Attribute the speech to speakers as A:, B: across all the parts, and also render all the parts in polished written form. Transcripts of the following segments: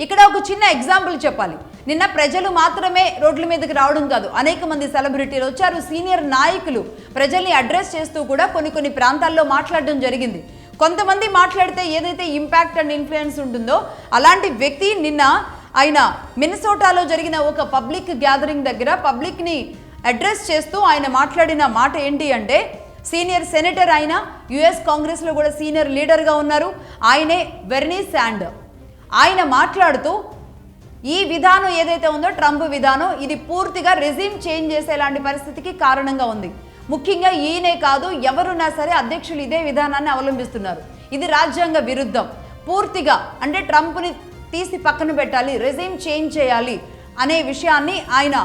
A: ఇక్కడ ఒక చిన్న ఎగ్జాంపుల్ చెప్పాలి. నిన్న ప్రజలు మాత్రమే రోడ్ల మీదకి రావడం కాదు, అనేక మంది సెలబ్రిటీలు వచ్చారు, సీనియర్ నాయకులు ప్రజల్ని అడ్రస్ చేస్తూ కూడా కొన్ని ప్రాంతాల్లో మాట్లాడడం జరిగింది. కొంతమంది మాట్లాడితే ఏదైతే ఇంపాక్ట్ అండ్ ఇన్ఫ్లుయెన్స్ ఉంటుందో అలాంటి వ్యక్తి నిన్న ఆయన మిన్నసోటాలో జరిగిన ఒక పబ్లిక్ గ్యాదరింగ్ దగ్గర పబ్లిక్ని అడ్రస్ చేస్తూ ఆయన మాట్లాడిన మాట ఏంటి అంటే, సీనియర్ సెనేటర్ ఆయన, యుఎస్ కాంగ్రెస్లో కూడా సీనియర్ లీడర్గా ఉన్నారు, ఆయనే బెర్నీ శాండర్స్. ఆయన మాట్లాడుతూ ఈ విధానం ఏదైతే ఉందో ట్రంప్ విధానం, ఇది పూర్తిగా రెజ్యూమ్ చేంజ్ చేసేలాంటి పరిస్థితికి కారణంగా ఉంది. ముఖ్యంగా ఈయనే కాదు, ఎవరున్నా సరే అధ్యక్షులు ఇదే విధానాన్ని అవలంబిస్తున్నారు. ఇది రాజ్యాంగ విరుద్ధం. పూర్తిగా అంటే ట్రంప్ని తీసి పక్కన పెట్టాలి, రెజ్యూమ్ చేంజ్ చేయాలి అనే విషయాన్ని ఆయన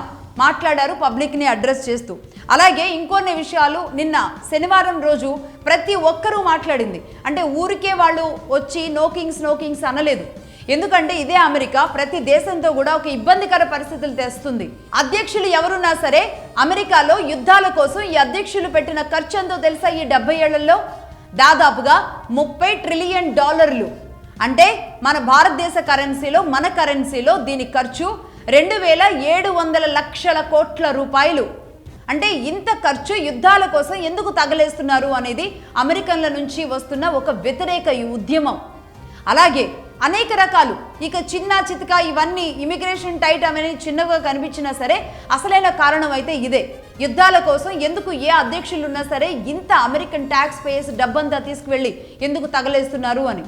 A: మాట్లాడారు పబ్లిక్ని అడ్రస్ చేస్తూ. అలాగే ఇంకొన్ని విషయాలు నిన్న శనివారం రోజు ప్రతి ఒక్కరూ మాట్లాడింది. అంటే ఊరికే వాళ్ళు వచ్చి నోకింగ్స్ అనలేదు. ఎందుకంటే ఇదే అమెరికా ప్రతి దేశంతో కూడా ఒక ఇబ్బందికర పరిస్థితులు తెస్తుంది. అధ్యక్షులు ఎవరున్నా సరే అమెరికాలో యుద్ధాల కోసం ఈ అధ్యక్షులు పెట్టిన ఖర్చు ఎంతో తెలుసా? ఈ 70 ఏళ్లలో దాదాపుగా $30 ట్రిలియన్. అంటే మన భారతదేశ కరెన్సీలో, మన కరెన్సీలో దీని ఖర్చు 2700 లక్షల కోట్ల రూపాయలు. అంటే ఇంత ఖర్చు యుద్ధాల కోసం ఎందుకు తగలేస్తున్నారు అనేది అమెరికన్ల నుంచి వస్తున్న ఒక వ్యతిరేక ఉద్యమం. అలాగే అనేక రకాలు, ఇక చిన్న చితక ఇవన్నీ ఇమిగ్రేషన్ టైట్ అనేది చిన్నగా కనిపించినా సరే అసలైన కారణం అయితే ఇదే. యుద్ధాల కోసం ఎందుకు ఏ అధ్యక్షులు ఉన్నా సరే ఇంత అమెరికన్ ట్యాక్స్ పేయర్స్ డబ్బంతా తీసుకువెళ్ళి ఎందుకు తగలేస్తున్నారు అని.